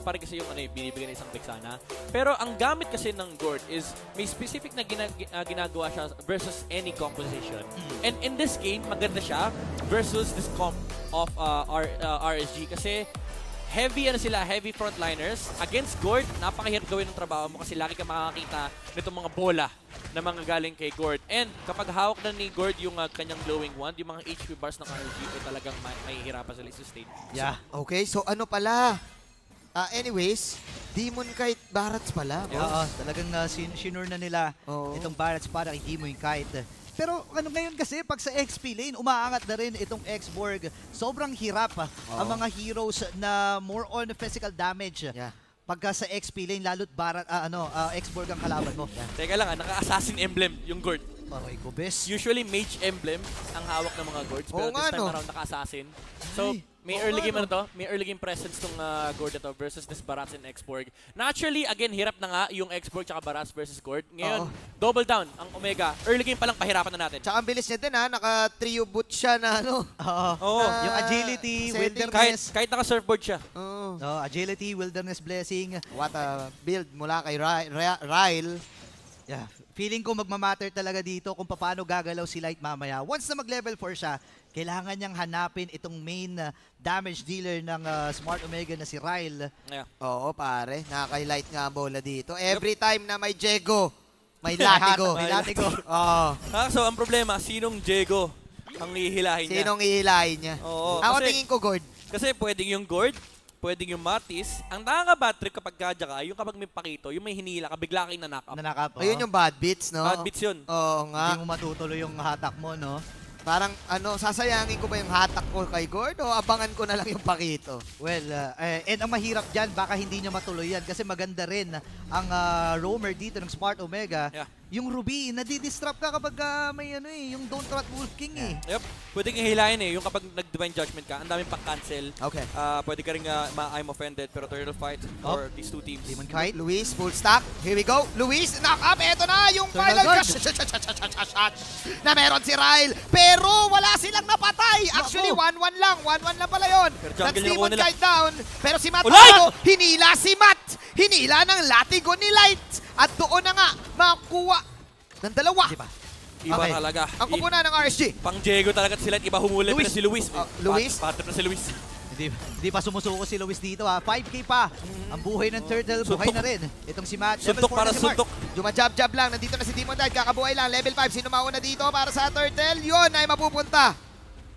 pa rin kasi yung ano, binibigay ng isang Vexana. Pero ang gamit kasi ng Gord is may specific na ginagawa siya versus any composition. And in this game, maganda siya versus this comp of RSG kasi heavy frontliners. Against Gord, napakahirap gawin ng trabaho mo kasi lagi ka makakakita nitong mga bola na mga galing kay Gord. And kapag hawak na ni Gord yung kanyang glowing wand, yung mga HP bars ng RSG ay talagang mahihirapan sila i-sustain. Yeah. Okay, so ano pala? Anyways, Demon Kite Barats pala. Oo, talagang sinure na nila itong Barats para kay Demon Kite. Pero ano ngayon kasi, pag sa XP lane, umaangat na rin itong X-Borg. Sobrang hirap ang mga heroes na more on physical damage. Yeah. Pagka sa XP lane, lalo't X-Borg ang kalaban mo. Yeah. Teka lang, naka-assassin emblem yung Gord. Aray ko, bes. Usually mage emblem ang hawak ng mga Gords, pero this time around naka-assassin. So, may early game may early game presence tong Gord ito versus this Barats and X-Borg. Naturally, again, hirap na nga yung X-Borg tsaka Barats versus Gord. Ngayon, double down ang Omega. Early game pa lang, pahirapan na natin. Tsaka ang bilis niya din naka-trio boot siya na Yung agility, wilderness. Kahit naka-surfboard siya. Agility, wilderness blessing. What a build mula kay Ryle. Yeah. Feeling ko magmamatter talaga dito kung paano gagalaw si Light mamaya. Once na mag-level 4 siya, kailangan niyang hanapin itong main damage dealer ng Smart Omega na si Ryle. Yeah. Oo, pare. Nakaka-light nga ang bola dito. Every time na may Jego, may Latigo. May Latigo. So, ang problema, sinong Jego ang ihilahin niya? Sinong ihilahin niya? Oo. Ako tingin ko, Gord. Kasi pwedeng yung Gord, pwedeng yung Martis. Ang nakaka-bad trip kapag gadya ka, yung kapag may pakito, yung may hinila ka, bigla kang nanakap. Ayun yung bad beats, no? Bad beats yun. Oo nga. Hindi mo matutuloy yung hatak mo, no? Parang, sasayangin ko ba yung hatak ko kay Gord o abangan ko na lang yung pakito? Well, and ang mahirap dyan, baka hindi niya matuloy yan kasi maganda rin ang roamer dito ng Smart Omega. Yeah. Yung Ruby, nadidistrap ka kapag may yung Don't Trot Wolf King Yep. Pwedeng ihilahin yung kapag nag-Divine Judgment ka, ang daming pa-cancel. Okay. Pwede ka rin I'm offended, pero turtle fight for these two teams. Demon Kite. Luis, full stack. Here we go. Luis, knock up. Eto na yung final crush. Na meron si Ryle. Pero wala silang napatay. Actually, 1-1 lang. 1-1 lang pala yun. That's Demon Kite down. Pero si Matt, hinila si Matt. Hinila ng Latigo ni Light. At doon na nga, makuha ng dalawa. Iba talaga. Ang kupuna ng RSG. Pang Jego talaga sila. Iba humuli na si Luis. Luis? Patrip na si Luis. Hindi pa sumusuko si Luis dito 5K pa. Ang buhay ng Turtle, buhay na rin. Itong si Matt. Suntok para suntok. Jumajab-jab lang. Nandito na si Demon Knight. Kakabuhay lang. Level 5. Sino mauna dito para sa Turtle? Yun ay mapupunta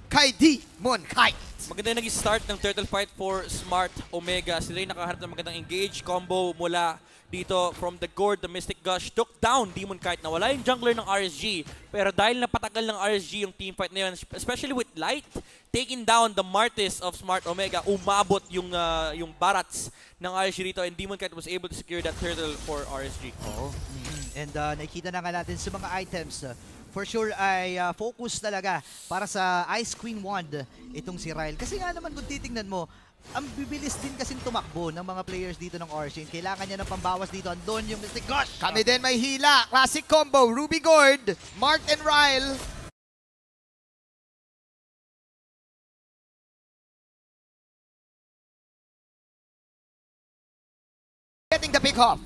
kay Demon Kite. Maganda yung nag-start ng Turtle Fight for Smart Omega. Sila yung nakaharap ng magandang engage combo mula dito from the Gord, the Mystic Gush. Took down Demon Kite. Nawala yung jungler ng RSG. Pero dahil napatagal ng RSG yung team fight na yun, especially with Light, taking down the Martis of Smart Omega, umabot yung Barats ng RSG dito and Demon Kite was able to secure that turtle for RSG. And nakikita na nga natin sa mga items. For sure ay focus talaga para sa Ice Queen Wand itong si Ryle. Kasi nga naman kung titingnan mo, ang bibilis din kasing tumakbo ng mga players dito ng Origin. Kailangan niya ng pambawas dito. Andun yung Mystic Gush. Kami din may hila. Classic combo. Ruby Gord, Mark and Ryle. Getting the pick off.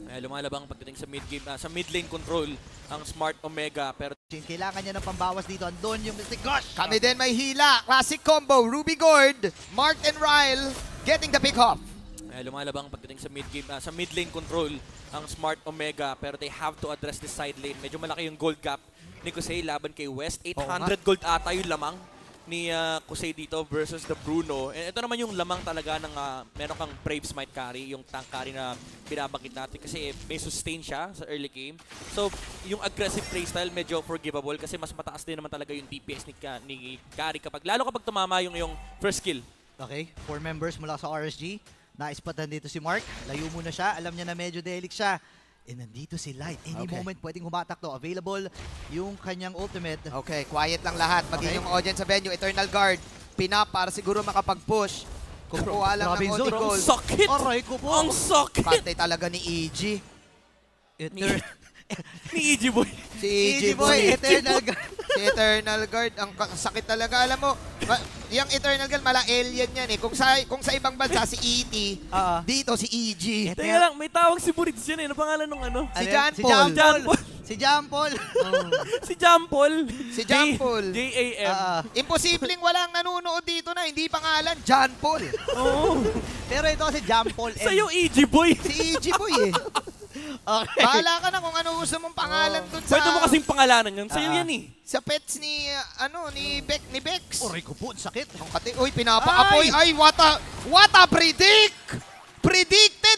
Lumalabang pagdating sa mid-game, sa mid-lane control ang Smart Omega. Pero kailangan niya ng pambawas dito. Andun yung Mystic Gush. Kami din may hila. Classic combo. Ruby Gord, Mark and Ryle. Getting the pick off. Lumalabang pagdating sa mid-game, sa mid-lane control ang Smart Omega. Pero they have to address the side lane. Medyo malaki yung gold gap ni Kusei laban kay West. 800 gold ata yung lamang ni Kusei dito versus the Bruno. And ito naman yung lamang talaga ng meron kang Brave Smite carry, yung tank carry na binabangkit natin kasi may sustain siya sa early game. So, yung aggressive playstyle medyo forgivable kasi mas mataas din naman talaga yung DPS ni carry lalo kapag tumama yung first kill. Okay, 4 members mula sa RSG. Naispatan dito si Mark. Layo muna siya. Alam niya na medyo delic siya. And nandito si Light. Any moment pwedeng humatak to. Available yung kanyang ultimate. Okay, quiet lang lahat. Maging yung audience sa venue. Eternal Guard. Pinap para siguro makapag-push. Kumukuha lang ng only goal. Ang sakit! Aray ko po! Ang sakit! Pantay talaga ni EG. Ni EG boy. Si EG Boy, Boy. Eternal Guard. Si Eternal Guard, ang sakit talaga. Alam mo, yung Eternal Guard, mala alien yan eh. Kung sa ibang bansa, si E.T., dito si EG. Teka lang, may tawag si Burids yan eh. Ano pangalan nung ano? Si Alin? John Si Paul. John Paul. Si John Paul. Si Jampol. Si Jampol. J-A-M. Imposibleng walang nanonood dito na hindi pangalan John Paul. Oo. Pero ito si John Paul. Sa'yo, EG Boy. Si EG Boy eh. Okay. Bahala ka na kung ano gusto mong pangalan dun sa... Pwede mo kasing pangalanan yun. Sa'yo yan eh. Sa pets ni, ni Bex. Aray ko po, sakit. Ang uy, pinapaapoy. Ay, what a predicted!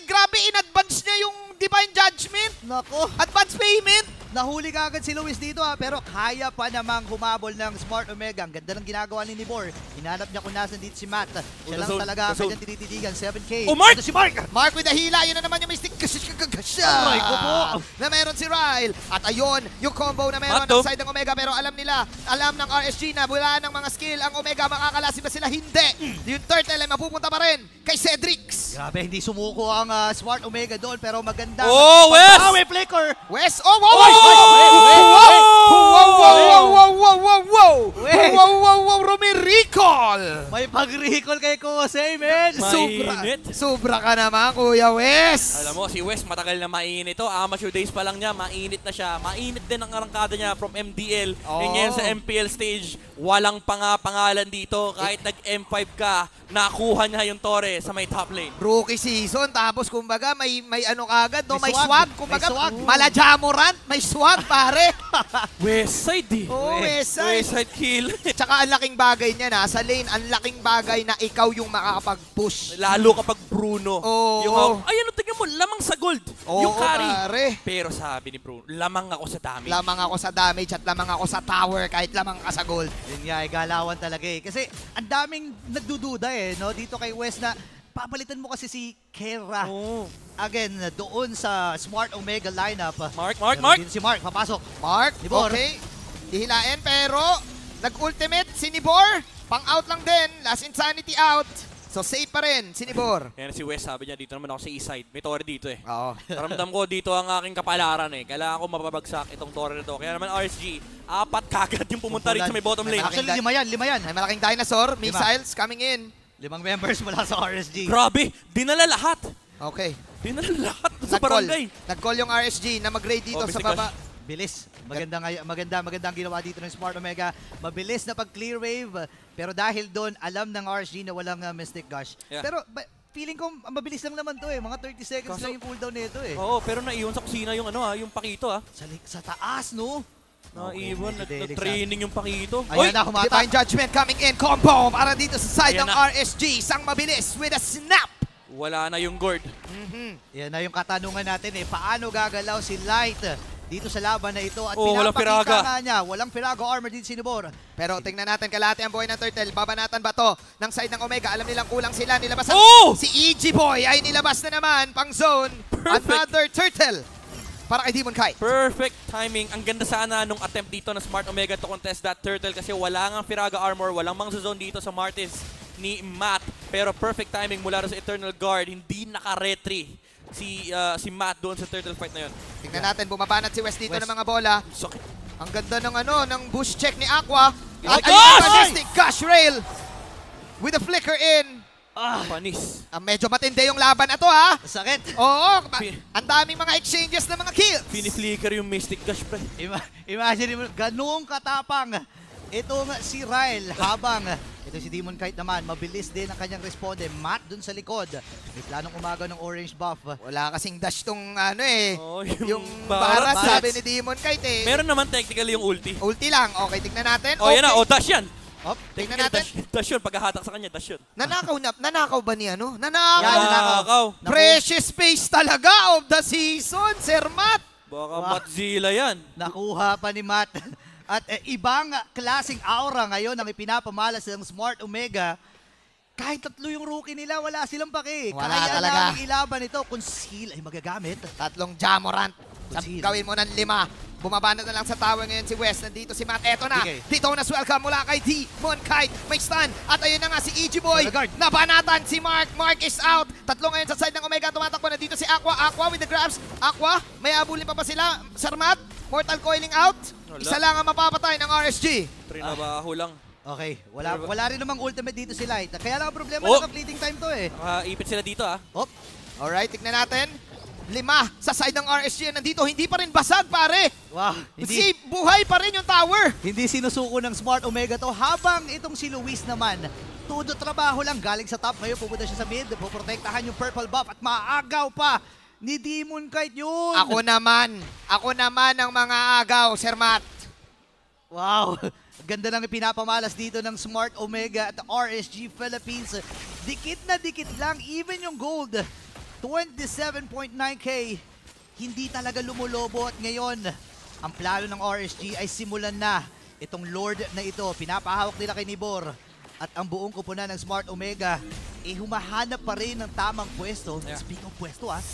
Grabe, in advance niya yung Divine Judgment. Nako. Advance payment. Nahuli ka agad si Luis dito pero kaya pa namang humabol ng Smart Omega. Ang ganda ng ginagawa ni Nibor. Hinanap niya kung nasan dito si Matt. Siya lang talaga ang kanyang tinititigan. 7K. Oh, Mark! Ito si Mark! Mark with the hila. Yun na naman yung mystic. Aray ko po. Na meron si Ryle. At ayun, yung combo na meron Mato. ng side ng Omega. Pero alam ng RSG na wala ng mga skill ang Omega. Makakalasin ba sila? Hindi. Yung turtle ay mapupunta pa rin kay Cedrix. Grabe, hindi sumuko ang Smart Omega doon pero maganda. Oh, Wes! Power flicker! Wes, oh, wow, Oy! wow, Recall! May pag-recall kay Kosei, man! Mainit. Sobra ka naman, Kuya Wes! Alam mo, si Wes matagal na mainit to. Amateur days pa lang niya, mainit na siya. Mainit din ang arangkada niya from MDL. Oh. And ngayon sa MPL stage, walang pangalan dito. Kahit nag-M5 ka, nakuha niya yung Torre sa may top lane. Rookie season, tapos kumbaga may ano kagad, no? May May swag. swag. Kumbaga, May swag. Malajamorant, may swag, pare. West side eh. Oo, West side. West side kill. Tsaka ang laking bagay niya na, sa lane, ang laking bagay na ikaw yung makakapag-push. Lalo kapag Bruno. Oo. Ay, ano, tingnan mo, lamang sa gold. Oo, yung carry. pare. Pero sabi ni Bruno, lamang ako sa damage. Lamang ako sa damage at lamang ako sa tower kahit lamang ka sa gold. Yun nga, galawan talaga eh. Kasi ang daming nagdududa eh, no? Dito kay Wes na papalitan mo kasi si Kera. Oo. Again, doon sa Smart Omega lineup. Mark. Meron din si Mark, papasok. Mark, Nibor. okay. Dihilain pero nag-ultimate si Nibor. Pang-out lang din. Last Insanity out. So safe pa rin si Nibor. Kaya si West sabi niya, dito naman ako sa east side. May Torre dito eh. Oo. Ramdam ko dito ang aking kapalaran eh. Kailangan ko mapabagsak itong Torre na to. Kaya naman RSG, 4 kagad yung pumunta rin sa may bottom lane. Actually, 5 yan. May malaking dinosaur. Missiles coming in. 5 members mula sa RSG. Grabe, dinala lahat. Okay. Dinala lahat sa Nag-call. barangay. Nag-call yung RSG na mag-raid dito sa Mr. baba. Bilis. Maganda ang ginawa dito ng Smart Omega. Mabilis na pag-clear wave. Pero dahil doon, alam ng RSG na walang Mystic Gush. Yeah. Pero feeling ko, mabilis lang naman to eh. Mga 30 seconds lang yung cooldown nito eh. Oo, pero naiwan sa kusina yung yung pakito Sa taas, no? Naiwan, medyo delikado. nag-training yung pakito. Ayan na, humata. Divine Judgment coming in. Combo para dito sa side Ayan ng na. RSG. Isang mabilis with a snap. Wala na yung gourd. Yan na yung katanungan natin eh. Paano gagalaw si Light dito sa laban na ito? At Walang pinapakita Firaga. nga niya, walang Firaga armor din si Nibor. Pero tingnan natin kalahati ang buhay ng Turtle. Babanatan ba to ng side ng Omega? Alam nilang kulang sila. Nilabasan. Oh! Si EG Boy ay nilabas na naman pang zone. Perfect. Another Turtle para kay Demon Kai. Perfect timing. Ang ganda sana nung attempt dito ng Smart Omega to contest that turtle kasi wala nga Firaga armor, walang mang zone dito sa Martis ni Matt. Pero perfect timing mula sa Eternal Guard. Hindi naka-retry si Matt doon sa turtle fight na yun. Tingnan natin, bumabanat si West dito West. ng mga bola. Sakit. Ang ganda ng ng bush check ni Aqua. At Gosh! ayun ang Mystic Gush Rail with a flicker in. Panis. Medyo matindi yung laban na to ha. Sakit. Oo, ang daming mga exchanges ng mga kills. Piniflicker yung Mystic Gush, pre. Imagine mo, ganung katapang itong si Ryle habang ito si Demon Kite naman, mabilis din ang kanyang responde. Matt dun sa likod. May planong umaga ng orange buff. Wala kasing dash tong Oh, yung Barat. barat sabi ni Demon Kite eh. Meron naman technically yung ulti. Ulti lang. Okay, tignan natin. Oh, yan na. Oh, dash yan. Op, tignan Technically, natin. dash yun. Paghahatak sa kanya, dash yun. Nanakaw ba ni ano? Yan, Nanakaw. Nanakaw. Precious space talaga of the season, Sir Matt. Baka Wow. Matzilla yan. Nakuha pa ni Matt. At ibang klaseng aura ngayon ang ipinapamalas ng Smart Omega. Kahit 3 yung rookie nila, wala silang pake. Wala Kaya talaga. lang ilaban ito kung skill ay magagamit. 3 Jamorant. Conceal. Gawin mo ng 5. Bumabanat na lang sa tower ngayon si West. Nandito si Matt. Eto na. Okay. Dito na welcome mula kay Demon Kite. May stun. At ayun na nga si EG Boy. Guard. Nabanatan si Mark. Mark is out. 3 ngayon sa side ng Omega. Tumatakbo na dito si Aqua. Aqua with the grabs. Aqua, may abulin pa ba sila? Sir Matt? Mortal coiling out. Wala. Isa lang ang mapapatay ng RSG. Trinabaho lang. Okay, wala rin namang ultimate dito si Light. Kaya lang ang problema, Oh! naka-fleeting time to eh. Nakaipit sila dito Hop. Alright, tignan natin. 5 sa side ng RSG nandito. Hindi pa rin basag, pare. Wow, Kasi buhay pa rin yung tower. hindi sinusuko ng Smart Omega to, habang itong si Luis naman, todo trabaho lang galing sa top. Ngayon pupunta siya sa mid, poprotektahan yung purple buff at maagaw pa ni Demon Kite yun. Ako naman ang mga agaw, Sir Matt. Wow, ganda ng pinapamalas dito ng Smart Omega at RSG Philippines. Dikit na dikit lang, even yung gold. 27.9k, hindi talaga lumulobo at ngayon, ang plano ng RSG ay simulan na itong Lord na ito. Pinapahawak nila kay Nibor at ang buong kupunan ng Smart Omega humahanap pa rin ng tamang pwesto. Yeah. Speaking of pwesto Ang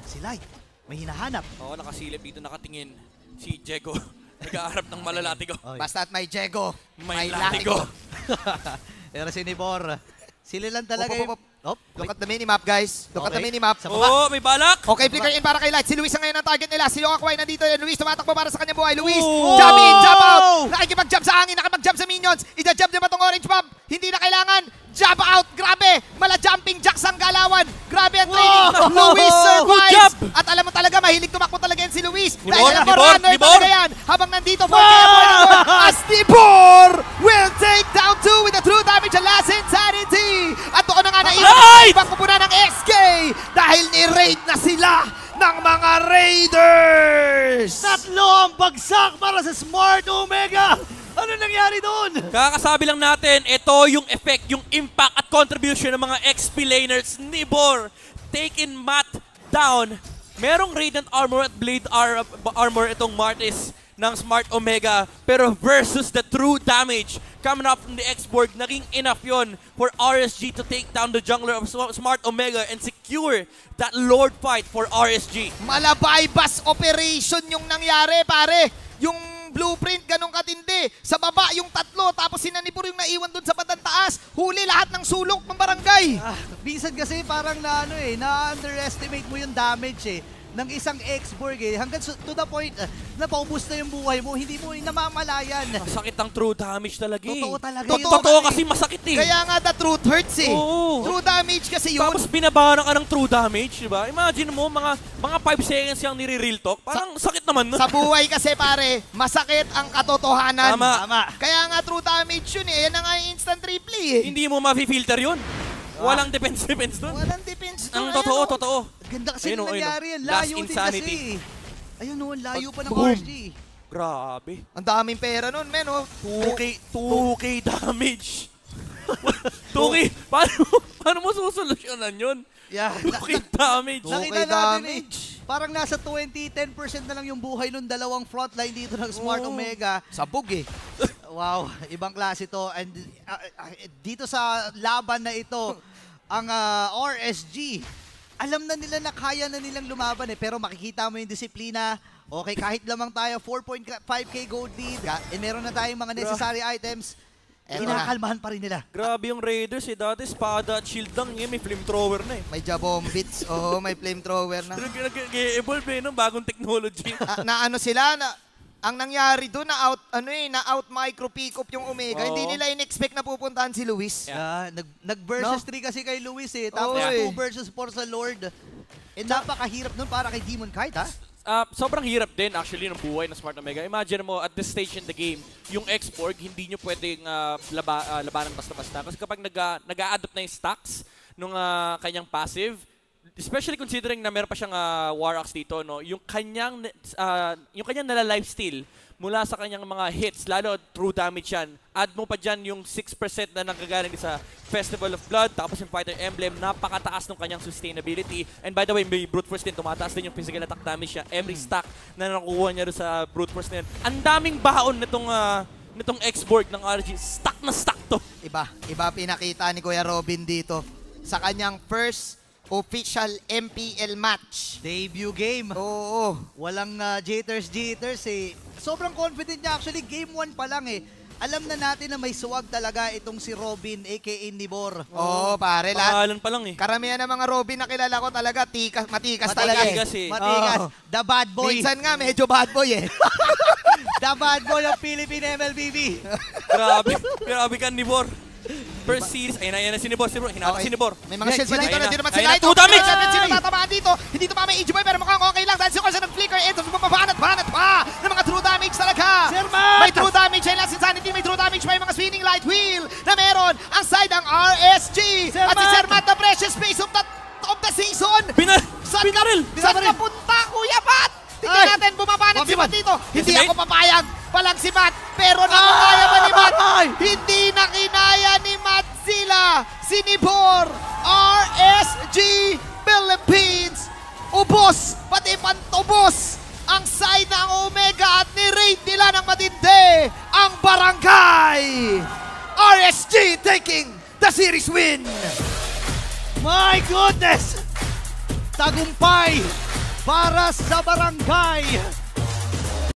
si Light, may hinahanap. Oo, nakasilip dito, nakatingin si Diego. Nag-aarap ng malalatigo. Basta't may Jego, May latigo. Pero si Nibor, sila lang talaga Op. Oh, Look at the minimap, guys. Look at the Okay. minimap. Sa baba. Oo, may balak! Okay, flicker in para kay Light. Si Luis ang ngayon ang target nila. Si Yokakway nandito. Luis tumatakbo para sa kanyang buhay. Luis, Oh! jump in, jump out. Nakikipag-jump sa hangin, nakipag-jump sa minions. Ija-jump niya ba tong orange bomb? Hindi na kailangan. Jump out, grabe. Mala-jumping jacks ang galawan. Grabe ang training. Wow! Luis Good survives. job! At alam mo talaga, mahilig tumakbo talaga yan si Luis. Nibor, Dahil alam mo, Nibor, runner Nibor. talaga yan. Habang nandito, 4K as Nibor will take down 2 with the true damage and last insanity. At doon na nga naiwan Right! ibang kupunan ng SK dahil ni-raid na sila ng mga Raiders. Tatlo ang bagsak para sa Smart Omega! Ano nangyari doon? Kakasabi lang natin, ito yung effect, yung impact at contribution ng mga XP laners. Nibor, taking Matt down. Merong Radiant Armor at Blade Armor itong Martis ng Smart Omega. Pero versus the true damage coming up from the X-Borg, naging enough yon for RSG to take down the jungler of Smart Omega and secure that Lord fight for RSG. Malabaybas operation yung nangyari, pare. Yung blueprint ganun katindi. Sa baba yung tatlo, tapos si Nanibor yung naiwan dun sa bandang taas. Huli lahat ng sulok ng barangay. Minsan kasi parang na-underestimate mo yung damage ng isang X-Borg hanggang to the point na paubos na yung buhay mo, hindi mo namamalayan. Masakit ang true damage talaga eh. Totoo talaga yun. Totoo kasi masakit eh. Kaya nga the truth hurts eh. Oo. True damage kasi yun. Tapos binabaran ka ng true damage, di ba? Imagine mo, mga 5 seconds yung nire-real talk. Parang sakit naman nun. Sa buhay kasi pare, masakit ang katotohanan. Tama. Kaya nga true damage yun eh. Yan na nga yung instant replay eh. Hindi mo ma-filter yun. Walang defense dun. Walang defense Ang doon. totoo. Ganda kasi Ayun, nung ayun, nangyari yan. last Layo din insanity. kasi. Ayun o, layo pa ng Boom. RSG. Grabe. Ang daming pera nun, men oh. 2K damage. 2K? Paano mo susolusyonan yun? Yeah. 2K damage. Nakita 2K natin damage. Parang nasa 10% na lang yung buhay nung dalawang frontline dito ng Smart Oo. Omega. Sabog eh. Wow, ibang klase to. And dito sa laban na ito, ang RSG, alam na nila na kaya na nilang lumaban pero makikita mo yung disiplina. Okay, kahit lamang tayo, 4.5k gold lead, meron na tayong mga necessary items, Eto na. kinakalmahan pa rin nila. Grabe yung Raiders eh. Dati espada at shield lang eh. May flamethrower na eh. May jabombits. Oo, may flamethrower na. Nag-evolve eh, no? Bagong technology. Na ano sila, ang nangyari doon na out micro pick up yung Omega. Oo. Hindi nila in-expect na pupuntahan si Luis. Nag-versus 3 kasi kay Luis tapos Oo, 2 versus 4 sa Lord. Napakahirap nun para kay Demon Kite, ha? Sobrang hirap din actually ng buhay ng Smart Omega. Imagine mo at this stage in the game, yung X-Borg hindi nyo pwedeng labanan basta-basta. Kasi kapag nag-a-adopt na yung stacks nung kanyang passive, especially considering na meron pa siyang War Axe dito, no, yung kanyang nala-lifesteal mula sa kanyang mga hits, lalo true damage yan. Add mo pa dyan yung 6% na nanggagaling sa Festival of Blood, tapos yung Fighter Emblem, napakataas ng kanyang sustainability. And by the way, may Brute Force din, tumataas din yung physical attack damage niya. Every stack na nakukuha niya sa Brute Force na yun. Ang daming baon nitong X-Borg ng RG. Stack na stack to. Iba pinakita ni Kuya Robin dito sa kanyang first official MPL match. Debut game. Oo. Walang jitters. Sobrang confident niya. Actually, game 1 pa lang alam na natin na may suwag talaga itong si Robin aka Nibor. Oo, pare. Lahat. Pangalan pa lang eh. Karamihan ng mga Robin na kilala ko talaga, matikas talaga eh. Matigas eh. Matigas. Oo. The bad boy. Minsan nga, medyo bad boy eh. The bad boy of Philippine MLBB. Grabe ka, Nibor. First series, ayun na si Nibor. Hinata si Nibor. May mga shields pa Ayun dito, na. nandiyo naman si Ayun na, Light. 2 damage! Sino tatamaan dito? Hindi tumama yung Ichiboy, pero mukhang okay lang dahil si Corsa nag-flicker. Ito, bumabanat pa ng mga true damage talaga. Sermat! May true damage ay Last Insanity, may true damage pa yung mga spinning light wheel na meron ang side ng RSG. At si Sermat, the precious face of the season. Binaril! Saan ka punta, Kuya Pat? Tingnan natin, bumabanat si Matt dito. Hindi Yes, ako papayag. Palang si Matt, pero nakinaya ba ni Matt? Hindi nakinaya ni Matt sila. Si Nibor, RSG Philippines. Ubos, pati pantubos ang side ng Omega at ni-raid nila ng matindi ang Barangay. RSG taking the series win. My goodness! Tagumpay para sa Barangay